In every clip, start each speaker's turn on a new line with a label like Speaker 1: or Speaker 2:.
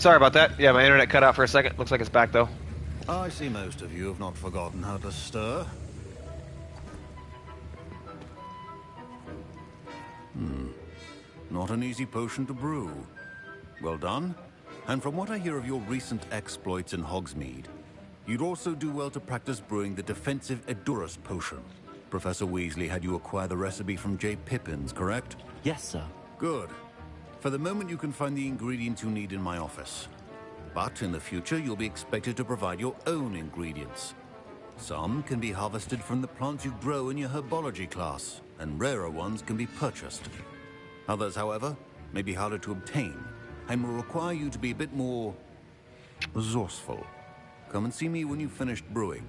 Speaker 1: Sorry about that. Yeah, my internet cut out for a second. Looks like it's back, though.
Speaker 2: I see most of you have not forgotten how to stir. Not an easy potion to brew. Well done. And from what I hear of your recent exploits in Hogsmeade, you'd also do well to practice brewing the defensive Edurus potion. Professor Weasley had you acquire the recipe from J. Pippin's, correct?
Speaker 3: Yes, sir.
Speaker 2: Good. For the moment, you can find the ingredients you need in my office. But in the future, you'll be expected to provide your own ingredients. Some can be harvested from the plants you grow in your herbology class, and rarer ones can be purchased. Others, however, may be harder to obtain, and will require you to be a bit more resourceful. Come and see me when you've finished brewing,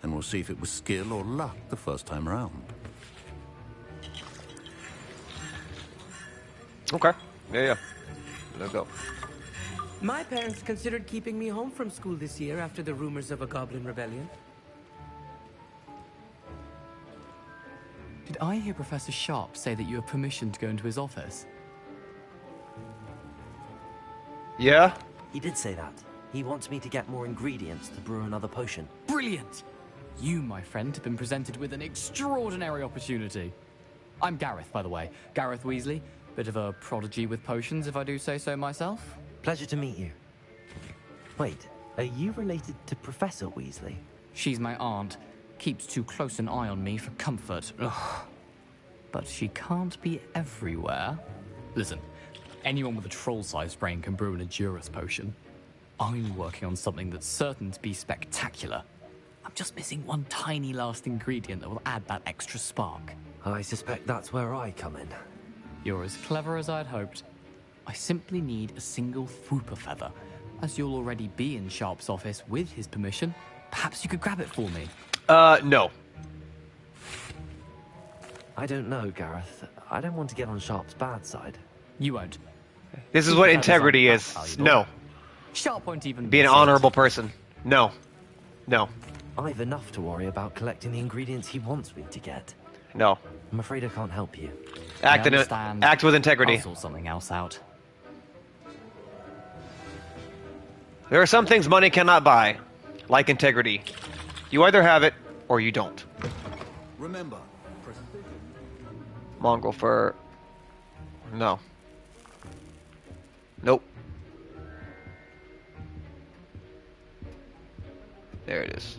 Speaker 2: and we'll see if it was skill or luck the first time around.
Speaker 1: Okay. Yeah. Let's go.
Speaker 4: My parents considered keeping me home from school this year after the rumors of a goblin rebellion.
Speaker 5: Did I hear Professor Sharp say that you have permission to go into his office?
Speaker 1: Yeah?
Speaker 3: He did say that. He wants me to get more ingredients to brew another potion.
Speaker 5: Brilliant! You, my friend, have been presented with an extraordinary opportunity. I'm Gareth, by the way. Gareth Weasley. Bit of a prodigy with potions, if I do say so myself.
Speaker 3: Pleasure to meet you. Wait, are you related to Professor Weasley?
Speaker 5: She's my aunt. Keeps too close an eye on me for comfort. Ugh. But she can't be everywhere. Listen, anyone with a troll-sized brain can brew an Edurus potion. I'm working on something that's certain to be spectacular. I'm just missing one tiny last ingredient that will add that extra spark.
Speaker 3: I suspect that's where I come in.
Speaker 5: You're as clever as I'd hoped. I simply need a single Fwooper feather. As you'll already be in Sharp's office with his permission, perhaps you could grab it for me.
Speaker 1: No.
Speaker 3: I don't know, Gareth. I don't want to get on Sharp's bad side.
Speaker 5: You won't.
Speaker 1: This is what integrity is. No.
Speaker 5: Sharp won't even
Speaker 1: Be an honorable person. No. No.
Speaker 3: I've enough to worry about collecting the ingredients he wants me to get.
Speaker 1: No.
Speaker 3: I'm afraid I can't help you.
Speaker 1: Act with integrity.
Speaker 5: I'll sort something else out.
Speaker 1: There are some things money cannot buy, like integrity. You either have it, or you don't.
Speaker 2: Remember,
Speaker 1: Mongrel fur. No. Nope. There it is.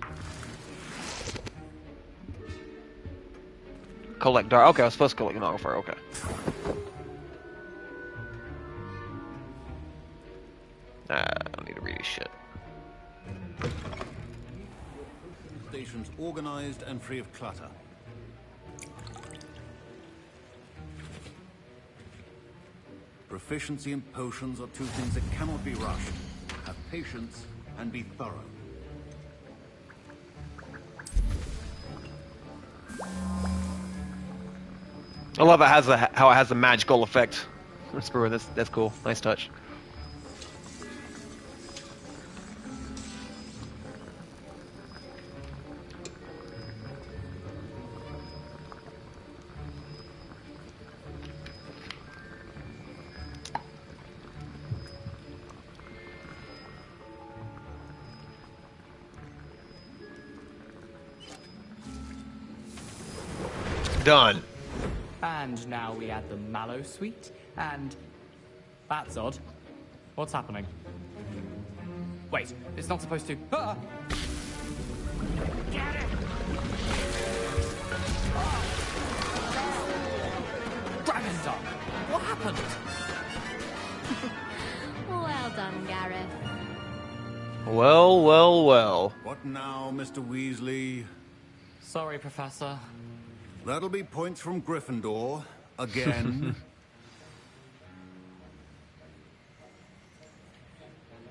Speaker 1: Collect dark. Okay, I was supposed to collect mongrel fur. Okay. I don't need to read his shit.
Speaker 2: stations organized and free of clutter. Proficiency in potions are two things that cannot be rushed. Have patience and be thorough.
Speaker 1: I love it how it has a magical effect. That's cool. Nice touch. Done.
Speaker 5: And now we add the mallow sweet, and that's odd. What's happening? Wait, it's not supposed to. Ah! Get it! Dragon Dog! What happened?
Speaker 6: Well done, Gareth.
Speaker 1: Well, well, well.
Speaker 2: What now, Mr. Weasley?
Speaker 5: Sorry, Professor.
Speaker 2: That'll be points from Gryffindor. Again.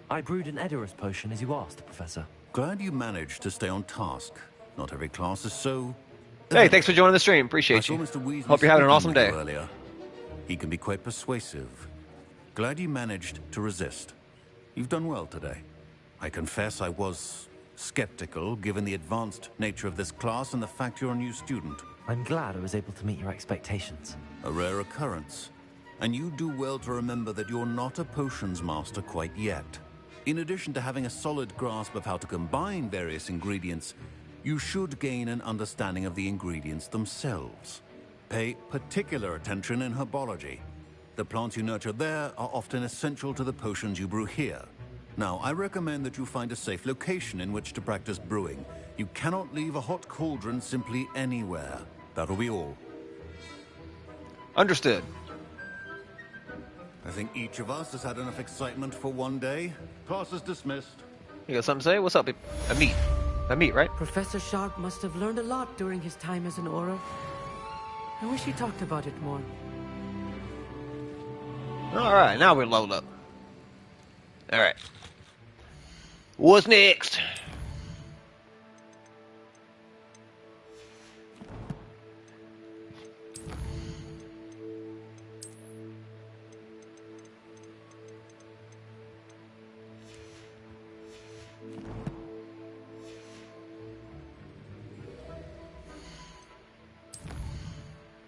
Speaker 3: I brewed an Edurus potion as you asked, Professor.
Speaker 2: Glad you managed to stay on task. Not every class is so...
Speaker 1: Hey, thanks for joining the stream. Appreciate you.
Speaker 2: Mr. Weasley
Speaker 1: Hope you're having an awesome
Speaker 2: speaking
Speaker 1: day.
Speaker 2: with you earlier. He can be quite persuasive. Glad you managed to resist. You've done well today. I confess I was skeptical, given the advanced nature of this class and the fact you're a new student.
Speaker 3: I'm glad I was able to meet your expectations.
Speaker 2: A rare occurrence. And you do well to remember that you're not a potions master quite yet. In addition to having a solid grasp of how to combine various ingredients, you should gain an understanding of the ingredients themselves. Pay particular attention in herbology. The plants you nurture there are often essential to the potions you brew here. Now, I recommend that you find a safe location in which to practice brewing. You cannot leave a hot cauldron simply anywhere. That'll be all.
Speaker 1: Understood.
Speaker 2: I think each of us has had enough excitement for one day. Class is dismissed.
Speaker 1: You got something to say? What's up? A meat. A meat, right?
Speaker 4: Professor Sharp must have learned a lot during his time as an Auror. I wish he talked about it more.
Speaker 1: Alright, now we're loaded up. Alright. What's next?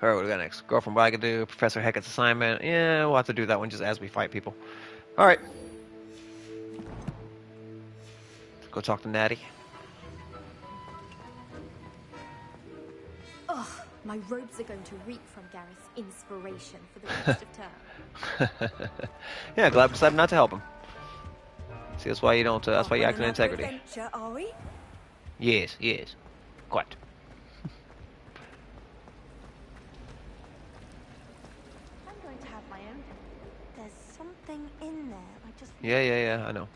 Speaker 1: Alright, what do we got next? Go from Wagadu, Professor Heckett's assignment. Yeah, we'll have to do that one just as we fight people. Alright. Let's go talk to Natty.
Speaker 6: Ugh, my robes are going to reek from Gareth's inspiration for the rest of term.
Speaker 1: Yeah, glad we decided not to help him. See, that's why you don't. That's why you act in integrity.
Speaker 6: Adventure, are we?
Speaker 1: Yes, yes, quite.
Speaker 6: I'm going to have my own. There's something in there. I just.
Speaker 1: Yeah, I know.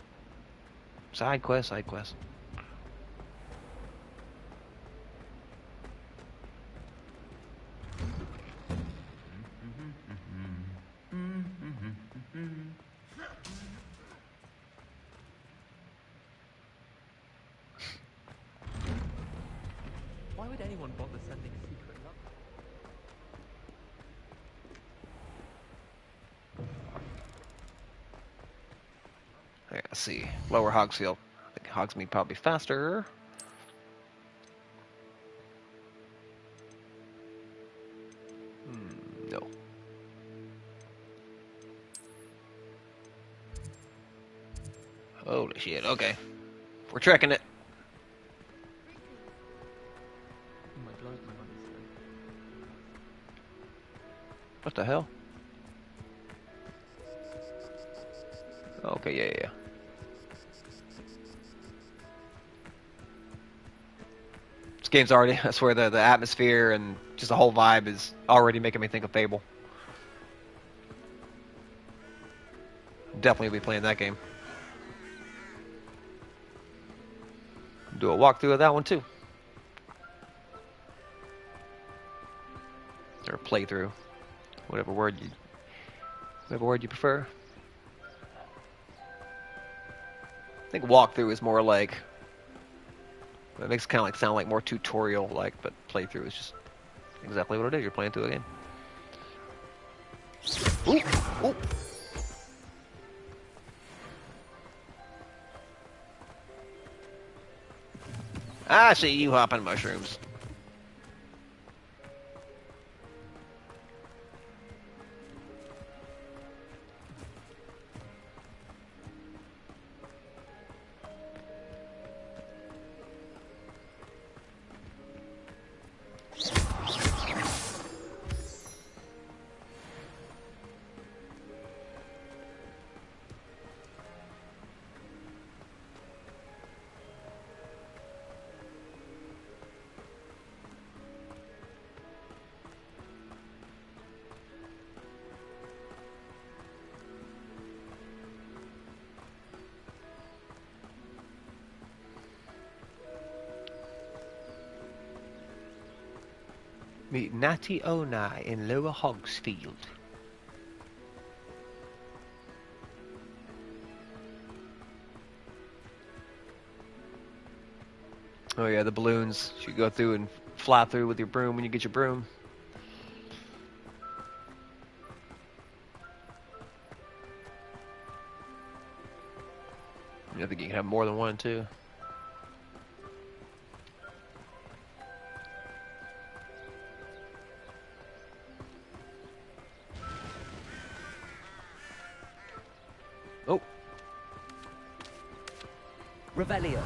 Speaker 1: Side quest, side quest.
Speaker 3: Why would anyone bother sending a secret note?
Speaker 1: Alright, let's see. Lower Hogsfield. I think Hogsmeade probably faster. No. Holy shit, okay. We're trekking it. What the hell? Okay, yeah. This game's already, I swear, the atmosphere and just the whole vibe is already making me think of Fable. Definitely be playing that game. Do a walkthrough of that one too. Or a playthrough. Whatever word you prefer. I think walkthrough is more like, it makes it kind of like sound like more tutorial like, but playthrough is just exactly what it is. You're playing through a game. Ooh, ooh. I see you hopping mushrooms. Meet Natty Onai in Lower Hogsfield. Oh yeah, the balloons. You go through and fly through with your broom when you get your broom. I think you can have more than one too. Oh,
Speaker 3: Revelio.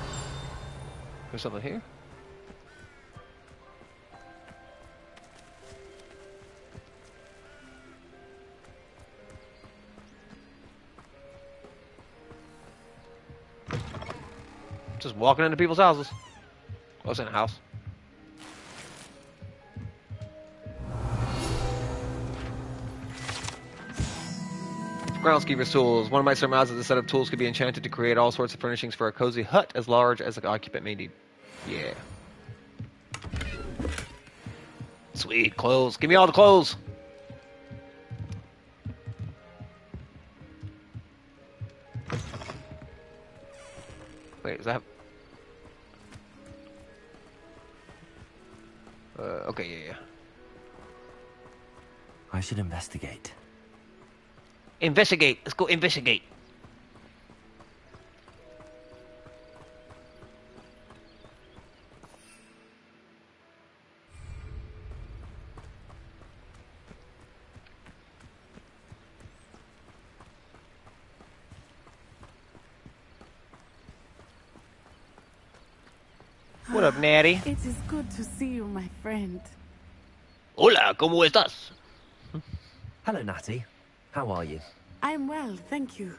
Speaker 1: there's something here. Just walking into people's houses. I was in a house. Groundskeeper's tools. One might surmise that the set of tools could be enchanted to create all sorts of furnishings for a cozy hut as large as the occupant may need. Yeah. Sweet clothes. Give me all the clothes. Wait, is that... okay, yeah.
Speaker 3: I should investigate.
Speaker 1: Investigate. Let's go investigate. What up, Natty?
Speaker 7: It is good to see you, my friend.
Speaker 1: Hola, ¿cómo estás?
Speaker 3: Hello, Natty. How are you?
Speaker 7: I'm well, thank you.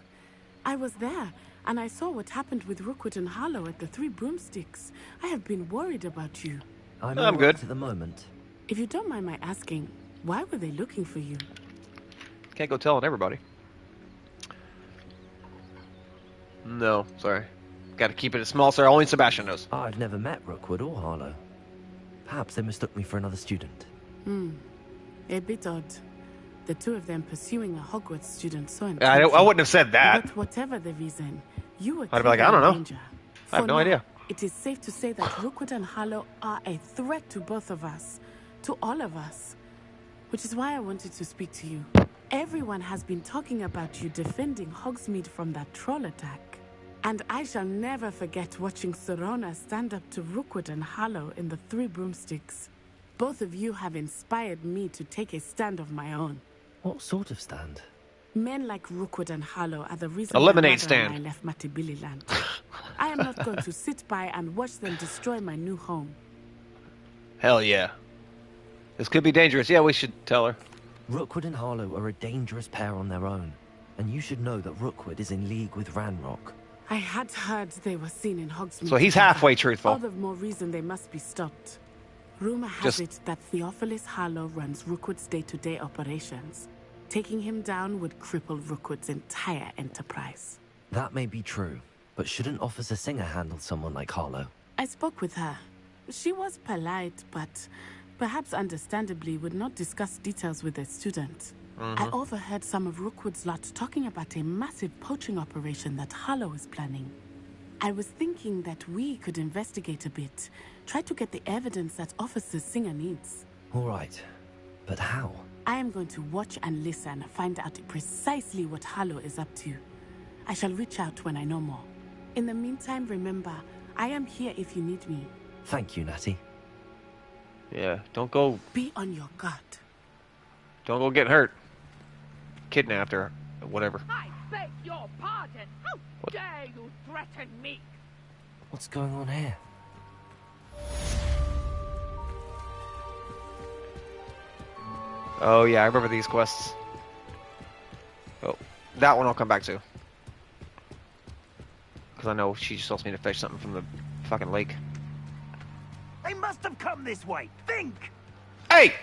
Speaker 7: I was there, and I saw what happened with Rookwood and Harlow at the Three Broomsticks. I have been worried about you.
Speaker 3: I'm
Speaker 1: all
Speaker 3: all
Speaker 1: good
Speaker 3: right at the moment.
Speaker 7: If you don't mind my asking, why were they looking for you?
Speaker 1: Can't go telling everybody. No, sorry. Got to keep it small, sir. Only Sebastian knows.
Speaker 3: I've never met Rookwood or Harlow. Perhaps they mistook me for another student.
Speaker 7: A bit odd. The two of them pursuing a Hogwarts student so
Speaker 1: I
Speaker 7: intensely.
Speaker 1: wouldn't have said that.
Speaker 7: But whatever the reason, you were
Speaker 1: I'd be like,
Speaker 7: clearly
Speaker 1: I don't know.
Speaker 7: in danger.
Speaker 1: I have
Speaker 7: For
Speaker 1: no
Speaker 7: now,
Speaker 1: idea.
Speaker 7: It is safe to say that Rookwood and Harlow are a threat to both of us. To all of us. Which is why I wanted to speak to you. Everyone has been talking about you defending Hogsmeade from that troll attack. And I shall never forget watching Serona stand up to Rookwood and Harlow in the Three Broomsticks. Both of you have inspired me to take a stand of my own.
Speaker 3: What sort of stand?
Speaker 7: Men like Rookwood and Harlow are the reason
Speaker 1: A lemonade
Speaker 7: my mother
Speaker 1: stand.
Speaker 7: and I left Matibili land. I am not going to sit by and watch them destroy my new home.
Speaker 1: Hell yeah. This could be dangerous. Yeah, we should tell her.
Speaker 3: Rookwood and Harlow are a dangerous pair on their own. And you should know that Rookwood is in league with Ranrock.
Speaker 7: I had heard they were seen in Hogsmeade.
Speaker 1: So he's
Speaker 7: together.
Speaker 1: halfway truthful.
Speaker 7: All the more reason they must be stopped. Rumor
Speaker 1: Just-
Speaker 7: has it that Theophilus Harlow runs Rookwood's day-to-day operations. Taking him down would cripple Rookwood's entire enterprise.
Speaker 3: That may be true, but shouldn't Officer Singer handle someone like Harlow?
Speaker 7: I spoke with her. She was polite, but perhaps understandably would not discuss details with a student. I overheard some of Rookwood's lot talking about a massive poaching operation that Harlow is planning. I was thinking that we could investigate a bit, try to get the evidence that Officer Singer needs.
Speaker 3: All right, but how?
Speaker 7: I am going to watch and listen, find out precisely what Harlow is up to. I shall reach out when I know more. In the meantime, remember, I am here if you need me.
Speaker 3: Thank you, Natty.
Speaker 1: Yeah, don't go
Speaker 7: Be on your guard.
Speaker 1: getting hurt. Kidnapped or whatever.
Speaker 8: I beg your pardon. How dare you threaten me?
Speaker 3: What's going on here?
Speaker 1: Oh yeah, I remember these quests. Oh, that one I'll come back to. Because I know she just wants me to fetch something from the fucking lake.
Speaker 9: They must have come this way. Think!
Speaker 1: Hey!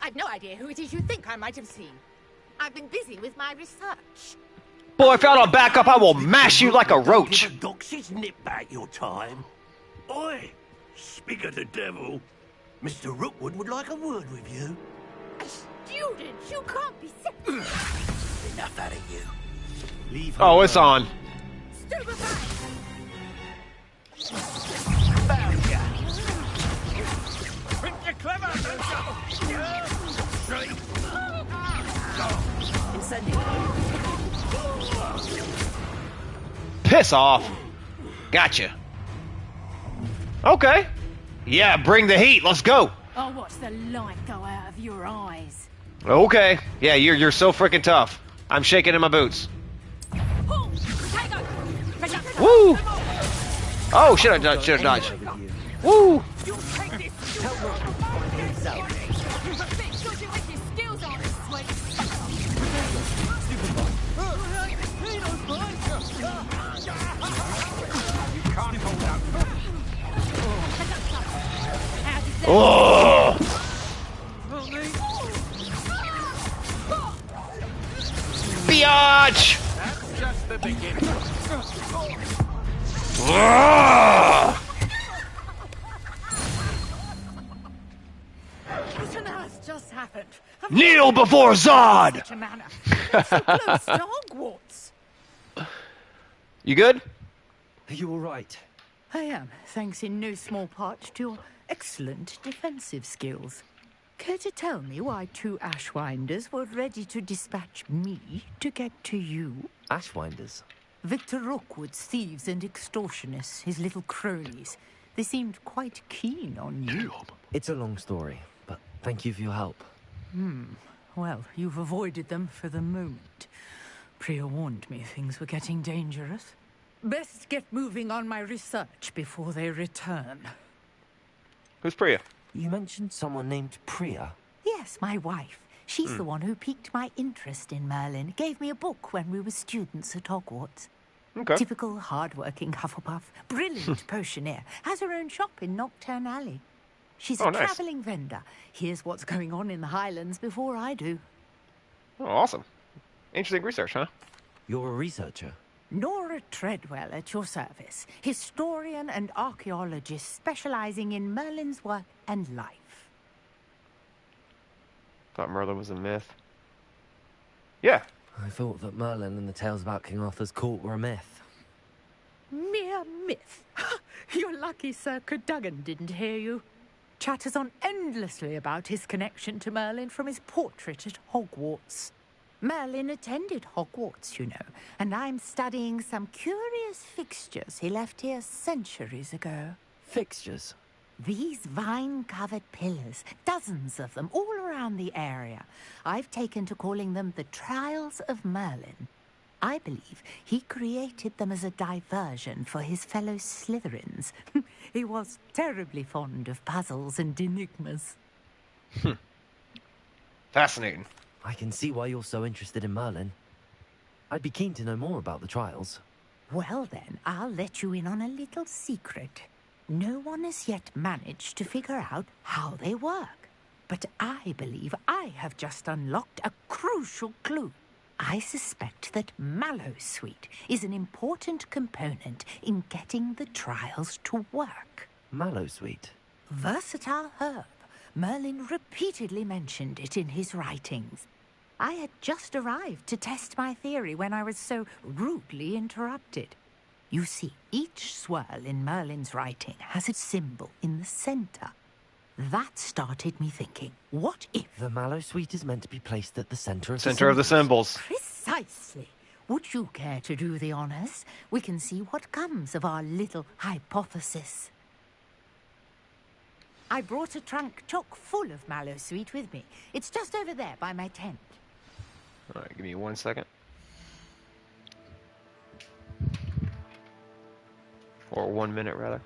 Speaker 6: I've no idea who it is you think I might have seen. I've been busy with my research.
Speaker 1: Boy, if I don't back up, I will mash you like a roach.
Speaker 9: Give a doxy's nip back your time. Oi! Speak of the devil. Mr. Rookwood would like a word with you.
Speaker 6: A student? You can't be
Speaker 9: Enough out of you. Leave her
Speaker 1: Oh, it's
Speaker 9: alone.
Speaker 1: on.
Speaker 6: stupefied.
Speaker 9: Found ya.
Speaker 8: Think you're clever, don't you?
Speaker 9: Straight.
Speaker 1: Piss off. Gotcha. Okay. Yeah, bring the heat. Let's go.
Speaker 10: I'll watch the light go out of your eyes.
Speaker 1: Okay. Yeah, you're so freaking tough. I'm shaking in my boots. Woo! Oh shit! I should have dodged. Woo! Oh! Biatch!
Speaker 8: That's just the beginning.
Speaker 10: What on earth just happened?
Speaker 1: Kneel before Zod!
Speaker 10: Such a manner. It's so close to Hogwarts.
Speaker 1: You good?
Speaker 3: Are you all right?
Speaker 10: I am, thanks in no small part to your excellent defensive skills. Care to tell me why two Ashwinders were ready to dispatch me to get to you?
Speaker 3: Ashwinders?
Speaker 10: Victor Rookwood's thieves and extortionists, his little cronies. They seemed quite keen on you.
Speaker 3: It's a long story, but thank you for your help.
Speaker 10: Well, you've avoided them for the moment. Priya warned me things were getting dangerous. Best get moving on my research before they return.
Speaker 1: Who's Priya?
Speaker 3: You mentioned someone named Priya.
Speaker 10: Yes, my wife. She's the one who piqued my interest in Merlin. Gave me a book when we were students at Hogwarts.
Speaker 1: Okay.
Speaker 10: Typical hard-working Hufflepuff. Brilliant potioneer. Has her own shop in Knockturn Alley. She's a
Speaker 1: nice.
Speaker 10: travelling vendor. Hears what's going on in the Highlands before I do.
Speaker 1: Oh, awesome. Interesting research, huh?
Speaker 3: You're a researcher?
Speaker 10: Nora Treadwell at your service. Historian and archaeologist specialising in Merlin's work and life.
Speaker 1: Thought Merlin was a myth. Yeah.
Speaker 3: I thought that Merlin and the tales about King Arthur's court were a myth.
Speaker 10: Mere myth. You're lucky Sir Cadogan didn't hear you. Chatters on endlessly about his connection to Merlin from his portrait at Hogwarts. Merlin attended Hogwarts, you know, and I'm studying some curious fixtures he left here centuries ago.
Speaker 3: Fixtures?
Speaker 10: These vine-covered pillars, dozens of them, all around the area. I've taken to calling them the Trials of Merlin. I believe he created them as a diversion for his fellow Slytherins. He was terribly fond of puzzles and enigmas.
Speaker 1: Fascinating.
Speaker 3: I can see why you're so interested in Merlin. I'd be keen to know more about the trials.
Speaker 10: Well then, I'll let you in on a little secret. No one has yet managed to figure out how they work. But I believe I have just unlocked a crucial clue. I suspect that Mallowsweet is an important component in getting the trials to work.
Speaker 3: Mallowsweet?
Speaker 10: Versatile herb. Merlin repeatedly mentioned it in his writings. I had just arrived to test my theory when I was so rudely interrupted. You see, each swirl in Merlin's writing has its symbol in the center. That started me thinking, what if...
Speaker 3: The Mallowsweet is meant to be placed at the center of
Speaker 1: Center of the symbols.
Speaker 10: Precisely. Would you care to do the honors? We can see what comes of our little hypothesis. I brought a trunk chock full of Mallowsweet with me. It's just over there by my tent.
Speaker 1: All right, give me 1 second. Or 1 minute, rather.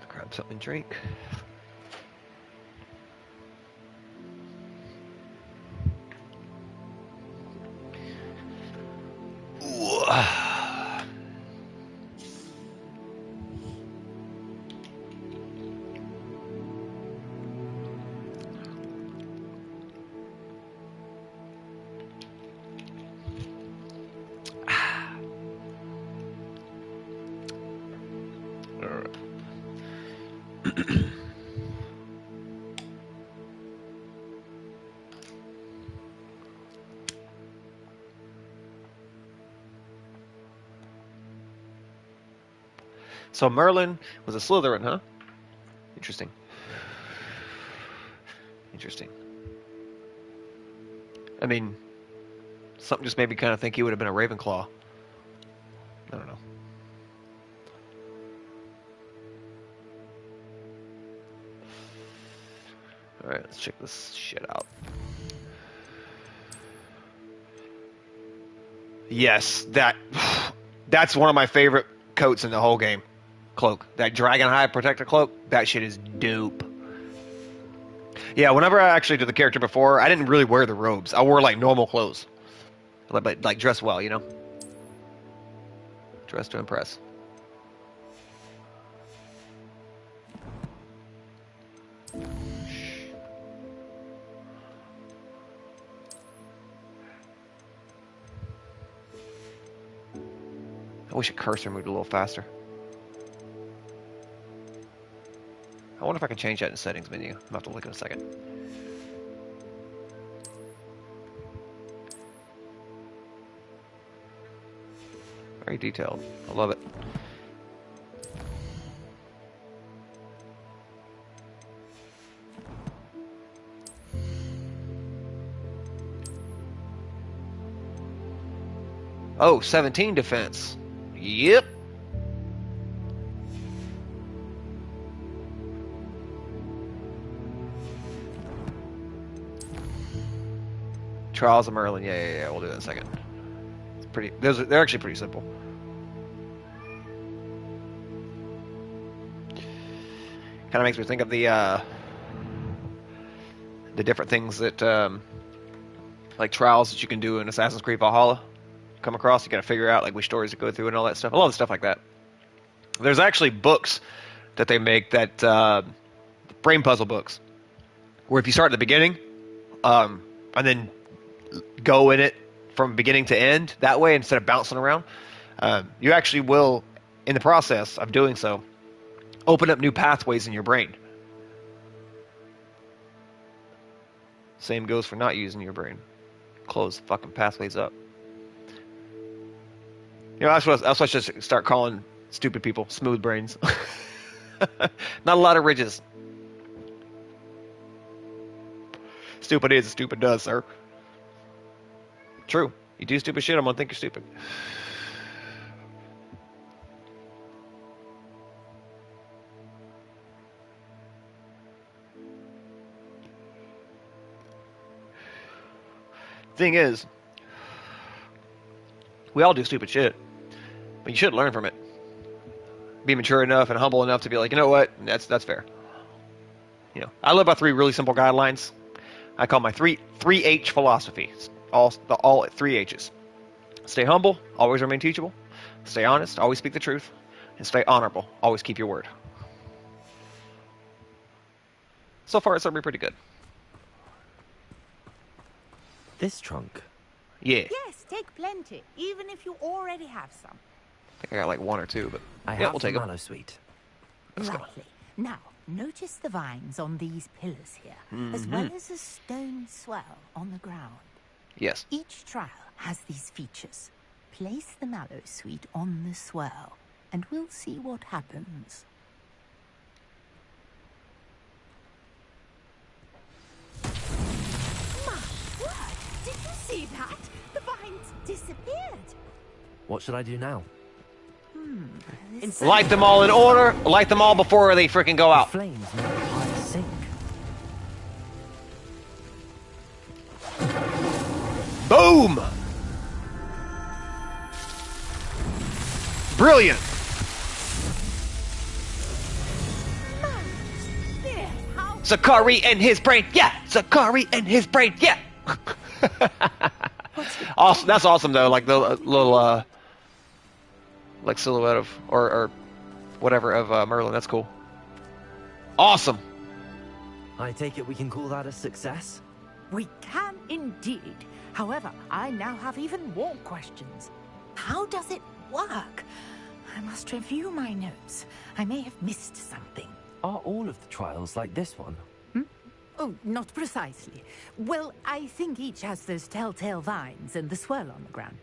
Speaker 1: Grab something to drink. So Merlin was a Slytherin, huh? Interesting. Interesting. I mean, something just made me kind of think he would have been a Ravenclaw. I don't know. Alright, let's check this shit out. Yes, that's one of my favorite coats in the whole game. Cloak. That Dragonhide Protector cloak, that shit is dope. Yeah, whenever I actually did the character before, I didn't really wear the robes. I wore like normal clothes. But like dress well, you know? Dress to impress. I wish a cursor moved a little faster. I wonder if I can change that in the settings menu. I'm going to have to look in a second. Very detailed. I love it. Oh, 17 defense. Yep. Trials of Merlin. Yeah. We'll do that in a second. It's pretty. They're actually pretty simple. Kind of makes me think of the different things that like trials that you can do in Assassin's Creed Valhalla. Come across, you got to figure out like which stories to go through and all that stuff. A lot of stuff like that. There's actually books that they make that brain puzzle books, where if you start at the beginning, and then go in it from beginning to end that way instead of bouncing around, you actually will, in the process of doing so, open up new pathways in your brain. Same goes for not using your brain. Close the fucking pathways up. You know, that's what I should start calling stupid people smooth brains. Not a lot of ridges. Stupid is, stupid does, sir. True. You do stupid shit, I'm gonna think you're stupid. Thing is, we all do stupid shit, but you should learn from it. Be mature enough and humble enough to be like, you know what, that's fair. You know, I live by 3 really simple guidelines. I call my 3H philosophy. All 3 H's. Stay humble, always remain teachable. Stay honest, always speak the truth. And stay honorable, always keep your word. So far, it's served me pretty good.
Speaker 3: This trunk?
Speaker 1: Yeah.
Speaker 10: Yes, take plenty, even if you already have some.
Speaker 1: I think I got like 1 or 2, but
Speaker 3: yeah,
Speaker 1: we'll take them.
Speaker 3: Mallow Sweet.
Speaker 10: Lovely. Now, notice the vines on these pillars here, as well as a stone swell on the ground.
Speaker 1: Yes.
Speaker 10: Each trial has these features. Place the mallow sweet on the swell, and we'll see what happens. My word! Did you see that? The vines disappeared.
Speaker 3: What should I do now?
Speaker 1: Light them all in order. Light them all before they freaking go out.
Speaker 3: The flames make the fire sink.
Speaker 1: Boom! Brilliant! Zakari and his brain, yeah! Zakari and his brain, yeah! Awesome. That's awesome though, like the little like silhouette of or whatever of Merlin. That's cool. Awesome.
Speaker 3: I take it we can call that a success?
Speaker 10: We can indeed. However, I now have even more questions. How does it work? I must review my notes. I may have missed something.
Speaker 3: Are all of the trials like this one?
Speaker 10: Oh, not precisely. Well, I think each has those telltale vines and the swirl on the ground.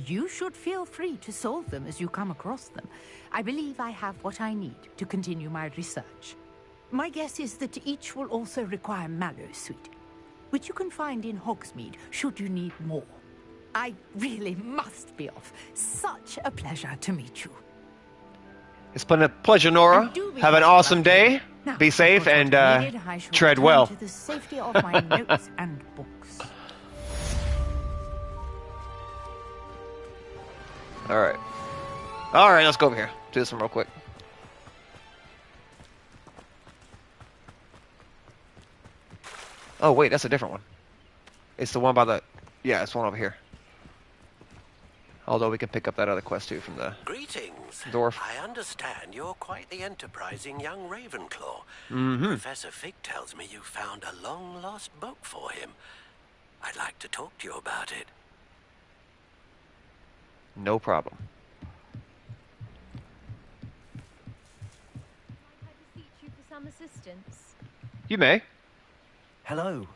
Speaker 10: You should feel free to solve them as you come across them. I believe I have what I need to continue my research. My guess is that each will also require mallow sweet, which you can find in Hogsmeade should you need more. I really must be off. Such a pleasure to meet you.
Speaker 1: It's been a pleasure, Nora. Have an awesome day.
Speaker 10: Now,
Speaker 1: Be safe and
Speaker 10: I shall
Speaker 1: tread
Speaker 10: return
Speaker 1: well.
Speaker 10: to the safety of my notes and books.
Speaker 1: Alright. Alright, let's go over here. Do this one real quick. Oh, wait, that's a different one. It's the one by the... Yeah, it's one over here. Although we can pick up that other quest too from the...
Speaker 11: Greetings.
Speaker 1: Dwarf.
Speaker 11: I understand you're quite the enterprising young Ravenclaw.
Speaker 1: Mm-hmm.
Speaker 11: Professor Fig tells me you found a long-lost book for him. I'd like to talk to you about it.
Speaker 1: No problem.
Speaker 6: I beseech you for some assistance.
Speaker 1: You may.
Speaker 3: Hello.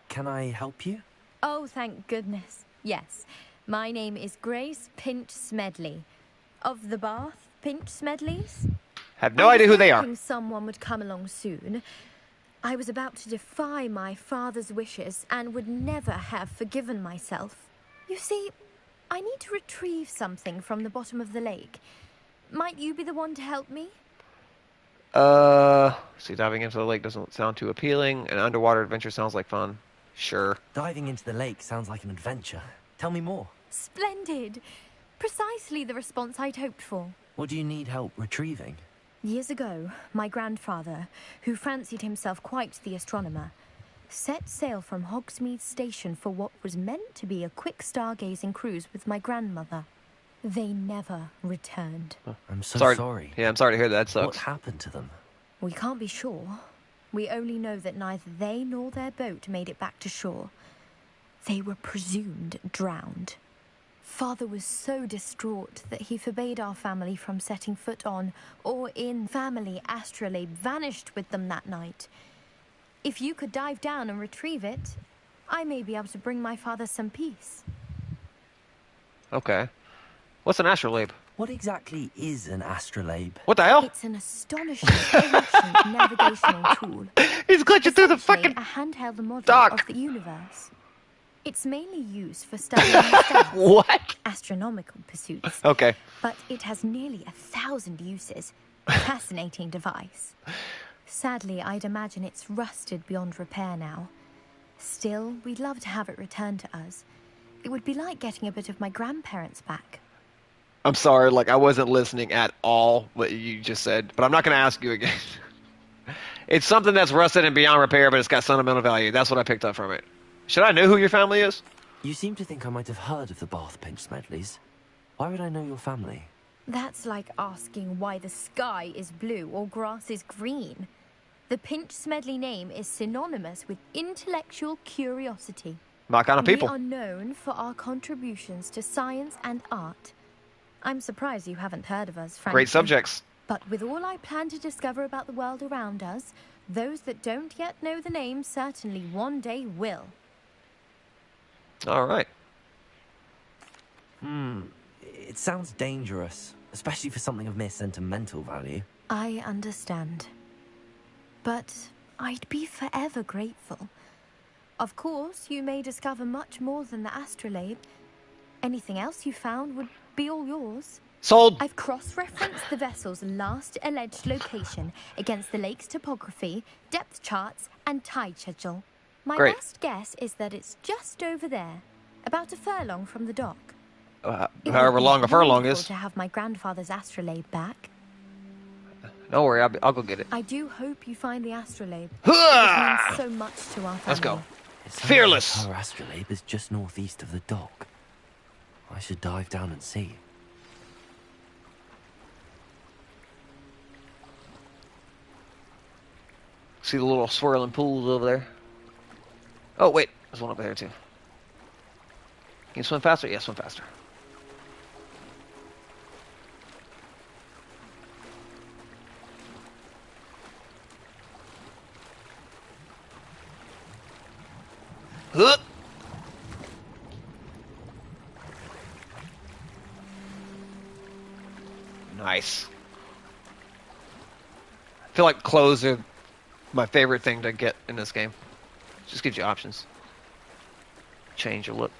Speaker 3: Can I help you?
Speaker 6: Oh, thank goodness. Yes. My name is Grace Pinch Smedley. Of the Bath Pinch Smedleys?
Speaker 1: Have no idea who they are.
Speaker 6: I was hoping someone would come along soon. I was about to defy my father's wishes and would never have forgiven myself. You see, I need to retrieve something from the bottom of the lake. Might you be the one to help me?
Speaker 1: See, diving into the lake doesn't sound too appealing. An underwater adventure sounds like fun. Sure.
Speaker 3: Diving into the lake sounds like an adventure. Tell me more.
Speaker 6: Splendid! Precisely the response I'd hoped for.
Speaker 3: What do you need help retrieving?
Speaker 6: Years ago, my grandfather, who fancied himself quite the astronomer, set sail from Hogsmeade Station for what was meant to be a quick stargazing cruise with my grandmother. They never returned.
Speaker 3: I'm so sorry.
Speaker 1: Yeah, I'm sorry to hear that. Sucks.
Speaker 3: What happened to them?
Speaker 6: We can't be sure. We only know that neither they nor their boat made it back to shore. They were presumed drowned. Father was so distraught that he forbade our family from setting foot on or in family astrolabe, vanished with them that night. If you could dive down and retrieve it, I may be able to bring my father some peace.
Speaker 1: Okay. What's an astrolabe?
Speaker 3: What exactly is an astrolabe?
Speaker 1: What the hell?
Speaker 6: It's an astonishing ancient navigational tool.
Speaker 1: He's glitching through the fucking
Speaker 6: a handheld model
Speaker 1: dock
Speaker 6: of the universe. It's mainly used for studying the stars.
Speaker 1: What?
Speaker 6: Astronomical pursuits.
Speaker 1: Okay.
Speaker 6: But it has nearly 1,000 uses. A fascinating device. Sadly, I'd imagine it's rusted beyond repair now. Still, we'd love to have it returned to us. It would be like getting a bit of my grandparents back.
Speaker 1: I'm sorry, like I wasn't listening at all what you just said, but I'm not going to ask you again. It's something that's rusted and beyond repair, but it's got sentimental value. That's what I picked up from it. Should I know who your family is?
Speaker 3: You seem to think I might have heard of the Bath Pinch Smedleys. Why would I know your family?
Speaker 6: That's like asking why the sky is blue or grass is green. The Pinch Smedley name is synonymous with intellectual curiosity.
Speaker 1: My kind of people.
Speaker 6: We are known for our contributions to science and art. I'm surprised you haven't heard of us, frankly.
Speaker 1: Great subjects.
Speaker 6: But with all I plan to discover about the world around us, those that don't yet know the name certainly one day will.
Speaker 1: All right.
Speaker 3: It sounds dangerous, especially for something of mere sentimental value.
Speaker 6: I understand. But I'd be forever grateful. Of course, you may discover much more than the astrolabe. Anything else you found would be all yours.
Speaker 1: Sold.
Speaker 6: I've cross-referenced the vessel's last alleged location against the lake's topography, depth charts, and tide schedule. My
Speaker 1: Great.
Speaker 6: best guess is that it's just over there, about a furlong from the dock. It
Speaker 1: However
Speaker 6: would be
Speaker 1: long a furlong
Speaker 6: wonderful
Speaker 1: is.
Speaker 6: to have my grandfather's astrolabe back.
Speaker 1: Don't worry, I'll go get it.
Speaker 6: I do hope you find the astrolabe.
Speaker 1: Hurrah!
Speaker 6: It means so much to our family.
Speaker 1: Let's go.
Speaker 3: It sounds
Speaker 1: Fearless.
Speaker 3: like our astrolabe is just northeast of the dock. I should dive down and see.
Speaker 1: See the little swirling pools over there? Oh, wait. There's one over there, too. Can you swim faster? Yeah, swim faster. Huh. Nice. I feel like clothes are my favorite thing to get in this game. Just gives you options. Change your look.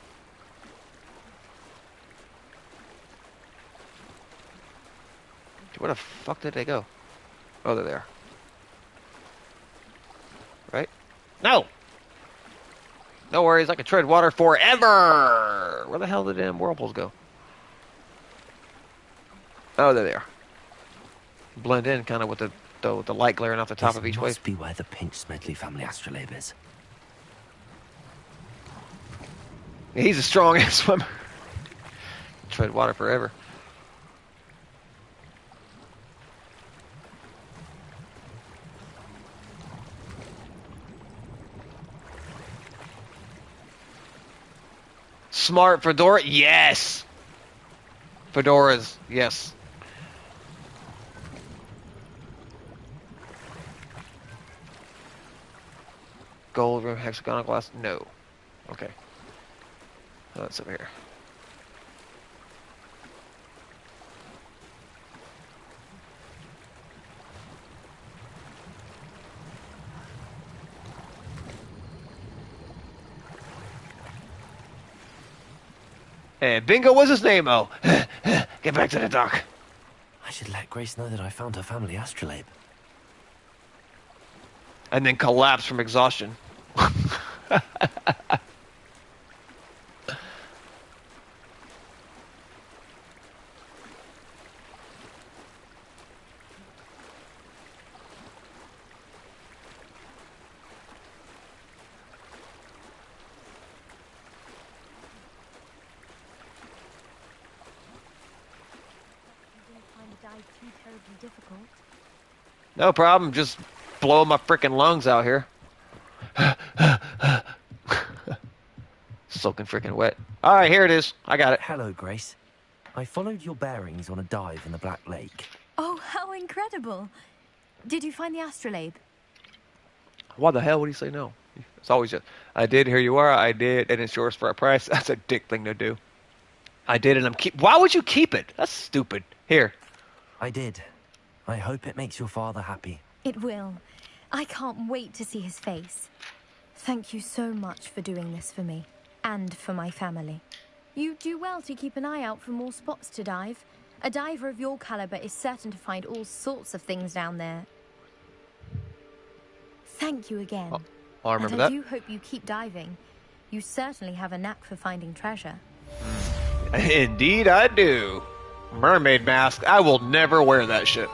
Speaker 1: Where the fuck did they go? Oh, they're there. Right? No! No worries, I can tread water forever! Where the hell did the damn whirlpools go? Oh, they're there. Blend in kind of with the light glaring off the top of each wave.
Speaker 3: This must be where the Pinch Smedley family astrolabe is.
Speaker 1: Yeah, he's a strong ass swimmer. Tread water forever. Smart fedora? Yes! Fedoras, yes. Gold room, hexagonal glass? No. Okay. Oh, that's over here. Hey, Bingo, what's his name? Oh, get back to the dock.
Speaker 3: I should let Grace know that I found her family astrolabe.
Speaker 1: And then collapse from exhaustion. No problem, just blowing my freaking lungs out here. Soaking freaking wet. Alright, here it is. I got it.
Speaker 3: Hello, Grace. I followed your bearings on a dive in the Black Lake.
Speaker 6: Oh, how incredible. Did you find the astrolabe?
Speaker 1: Why the hell would he say no? It's always just, I did, here you are, I did, and it's yours for a price. That's a dick thing to do. I did, and why would you keep it? That's stupid. Here.
Speaker 3: I did. I hope it makes your father happy.
Speaker 6: It will. I can't wait to see his face. Thank you so much for doing this for me, and for my family. You do well to keep an eye out for more spots to dive. A diver of your caliber is certain to find all sorts of things down there. Thank you again.
Speaker 1: Oh, I remember
Speaker 6: and
Speaker 1: that.
Speaker 6: I do hope you keep diving. You certainly have a knack for finding treasure.
Speaker 1: Indeed I do. Mermaid mask. I will never wear that shit.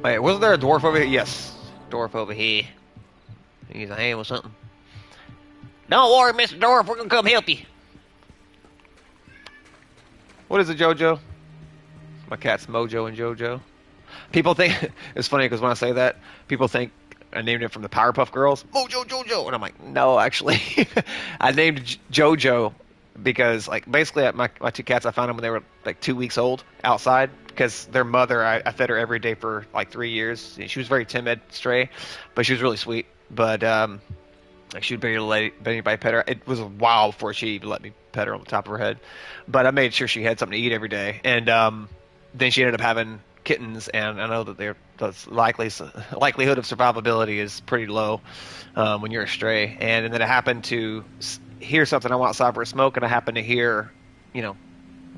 Speaker 1: Wait, wasn't there a dwarf over here? Yes. Dwarf over here. He's a ham or something. Don't worry, Mr. Dwarf. We're going to come help you. What is it, Jojo? My cat's Mojo and Jojo. People think... It's funny because when I say that, people think I named it from the Powerpuff Girls. Mojo Jojo. And I'm like, no, actually. I named Jojo because, like, basically my two cats, I found them when they were, like, 2 weeks old outside. Because their mother, I fed her every day for like 3 years. She was very timid, stray, but she was really sweet. But like she would barely let anybody pet her. It was a while before she even let me pet her on the top of her head. But I made sure she had something to eat every day. And then she ended up having kittens, and I know that the likelihood of survivability is pretty low when you're a stray. And then I happened to hear something. I went outside for a smoke, and I happened to hear,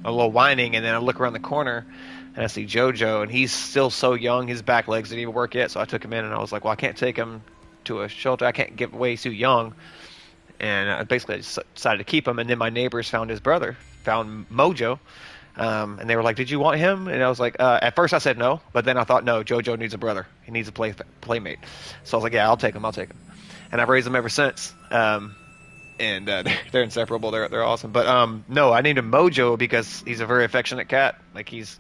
Speaker 1: a little whining, and then I look around the corner. And I see Jojo, and he's still so young. His back legs didn't even work yet, so I took him in, and I was like, well, I can't take him to a shelter. I can't give away too young. And I basically just decided to keep him. And then my neighbors found his brother, found Mojo, and they were like, did you want him? And I was like, at first I said no, but then I thought, no, Jojo needs a brother. He needs a playmate. So I was like, yeah, I'll take him. And I've raised him ever since. And they're inseparable. They're awesome. But no, I named him Mojo because he's a very affectionate cat. Like he's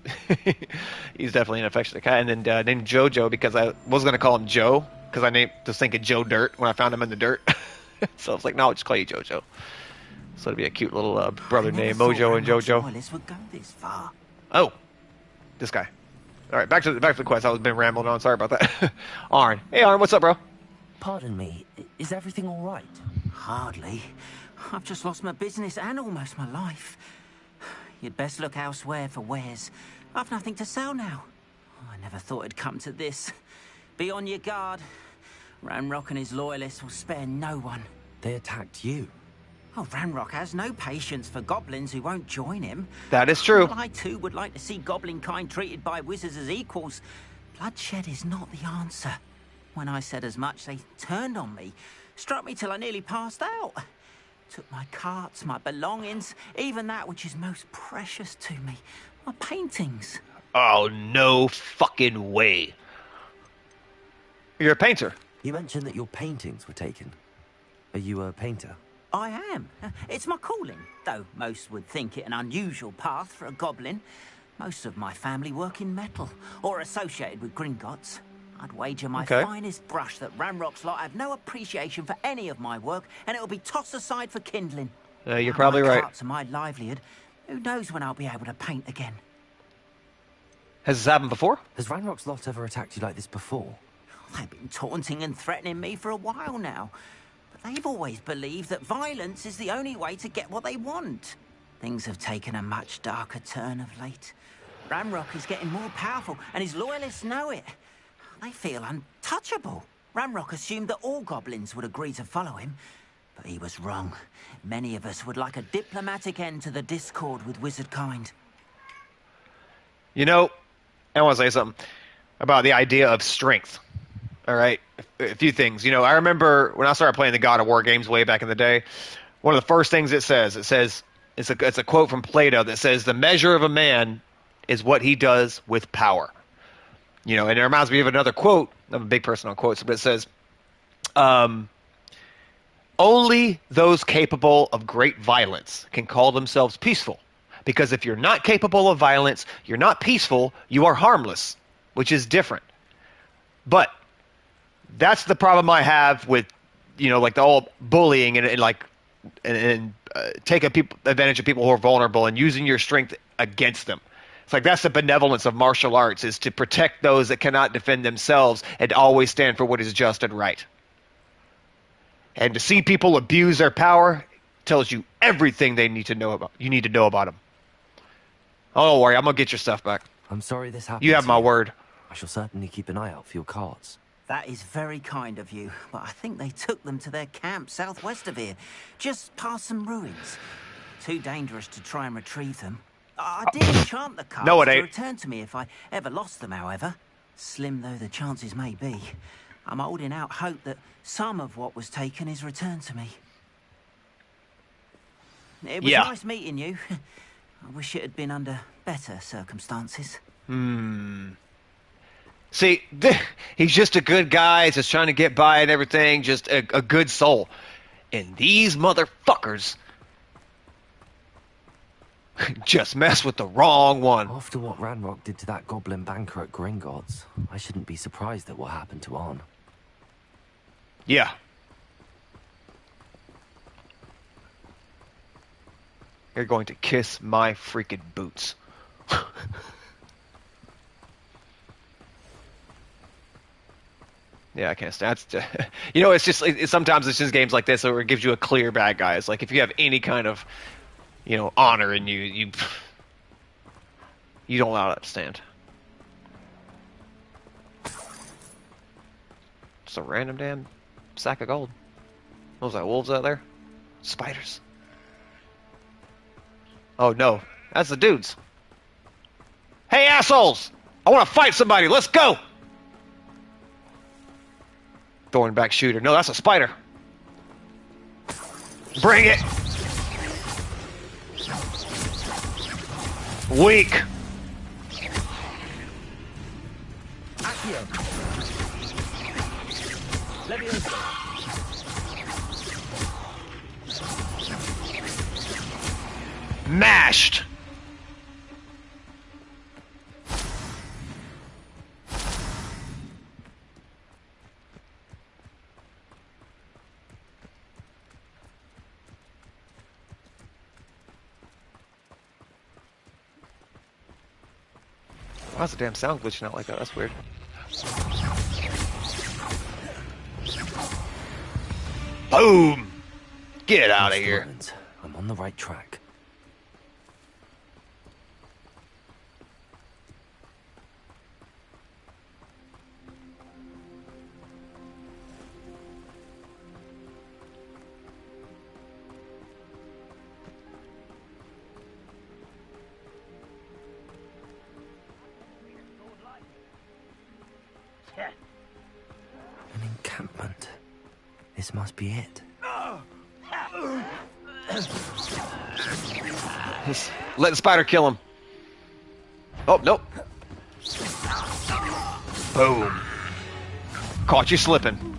Speaker 1: he's definitely an affectionate cat. And then named Jojo because I was gonna call him Joe because I just thinking Joe Dirt when I found him in the dirt. So I was like, no, I'll just call you Jojo. So it'd be a cute little brother named Mojo and Jojo.
Speaker 9: Would go this far.
Speaker 1: Oh, this guy. All right, back to the quest. I've been rambling on. Sorry about that. Arn, hey Arn, what's up, bro?
Speaker 3: Pardon me, is everything all right?
Speaker 12: Hardly. I've just lost my business and almost my life. You'd best look elsewhere for wares. I've nothing to sell now. I never thought it'd come to this. Be on your guard. Ranrock and his loyalists will spare no one.
Speaker 3: They attacked you?
Speaker 12: Oh, Ranrock has no patience for goblins who won't join him.
Speaker 1: That is true.
Speaker 12: Well, I too would like to see goblin kind treated by wizards as equals. Bloodshed is not the answer. When I said as much, they turned on me. Struck me till I nearly passed out. Took my carts, my belongings, even that which is most precious to me. My paintings.
Speaker 1: Oh, no fucking way. You're a painter.
Speaker 3: You mentioned that your paintings were taken. Are you a painter?
Speaker 12: I am. It's my calling, though most would think it an unusual path for a goblin. Most of my family work in metal, or associated with Gringotts. I'd wager my finest brush that Ranrock's lot have no appreciation for any of my work, and it'll be tossed aside for kindling.
Speaker 1: You're probably right.
Speaker 12: To my livelihood, who knows when I'll be able to paint again?
Speaker 1: Has this happened before?
Speaker 3: Has Ranrock's lot ever attacked you like this before?
Speaker 12: They've been taunting and threatening me for a while now. But they've always believed that violence is the only way to get what they want. Things have taken a much darker turn of late. Ranrock is getting more powerful, and his loyalists know it. They feel untouchable. Ranrock assumed that all goblins would agree to follow him, but he was wrong. Many of us would like a diplomatic end to the discord with wizard kind.
Speaker 1: You know, I want to say something about the idea of strength. All right, a few things. You know, I remember when I started playing the God of War games way back in the day, one of the first things it says, it's a quote from Plato that says, the measure of a man is what he does with power. You know, and it reminds me of another quote. I'm a big person on quotes, but it says, only those capable of great violence can call themselves peaceful. Because if you're not capable of violence, you're not peaceful, you are harmless, which is different. But that's the problem I have with, you know, like the whole bullying and taking advantage of people who are vulnerable and using your strength against them. It's like that's the benevolence of martial arts, is to protect those that cannot defend themselves and always stand for what is just and right. And to see people abuse their power tells you everything they need to know about. You need to know about them. Oh, don't worry, I'm gonna get your stuff back.
Speaker 3: I'm sorry this happened.
Speaker 1: You have my word.
Speaker 3: I shall certainly keep an eye out for your carts.
Speaker 12: That is very kind of you, but I think they took them to their camp southwest of here, just past some ruins. Too dangerous to try and retrieve them. I did enchant the carts to return to me if I ever lost them, however. Slim though the chances may be, I'm holding out hope that some of what was taken is returned to me. It was nice meeting you. I wish it had been under better circumstances.
Speaker 1: See, he's just a good guy. He's just trying to get by and everything. Just a good soul. And these motherfuckers just mess with the wrong one.
Speaker 3: After what Ranrock did to that goblin banker at Gringotts, I shouldn't be surprised at what happened to Arn.
Speaker 1: Yeah. You're going to kiss my freaking boots. Yeah, I can't stand it. You know, it's just sometimes it's just games like this where it gives you a clear bad guy. It's like if you have any kind of, you know, honor in you don't allow that to stand. Just a random damn sack of gold. What was that, wolves out there? Spiders. Oh no, that's the dudes. Hey assholes! I want to fight somebody, let's go! Thornback shooter. No, that's a spider. Bring it! Weak! Mashed! Why's the damn sound glitching out like that? That's weird. Boom! Get out of
Speaker 3: Mr.
Speaker 1: here.
Speaker 3: Rollins, I'm on the right track. An encampment. This must be it.
Speaker 1: Just let the spider kill him. Oh, nope. Boom. Caught you slipping.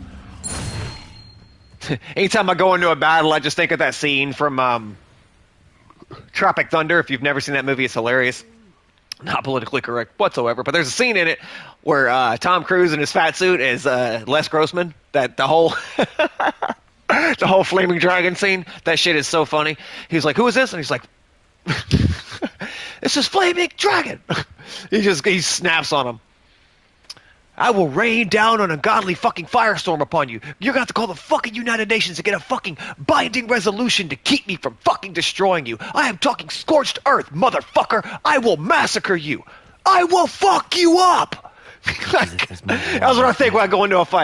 Speaker 1: Anytime I go into a battle, I just think of that scene from Tropic Thunder. If you've never seen that movie, it's hilarious. Not politically correct whatsoever, but there's a scene in it where Tom Cruise in his fat suit is Les Grossman. That the whole the whole flaming dragon scene. That shit is so funny. He's like, "Who is this?" And he's like, "This is Flaming Dragon." he snaps on him. I will rain down an ungodly fucking firestorm upon you. You're gonna have to call the fucking United Nations to get a fucking binding resolution to keep me from fucking destroying you. I am talking scorched earth, motherfucker. I will massacre you. I will fuck you up. That's what I think when I go into a fight.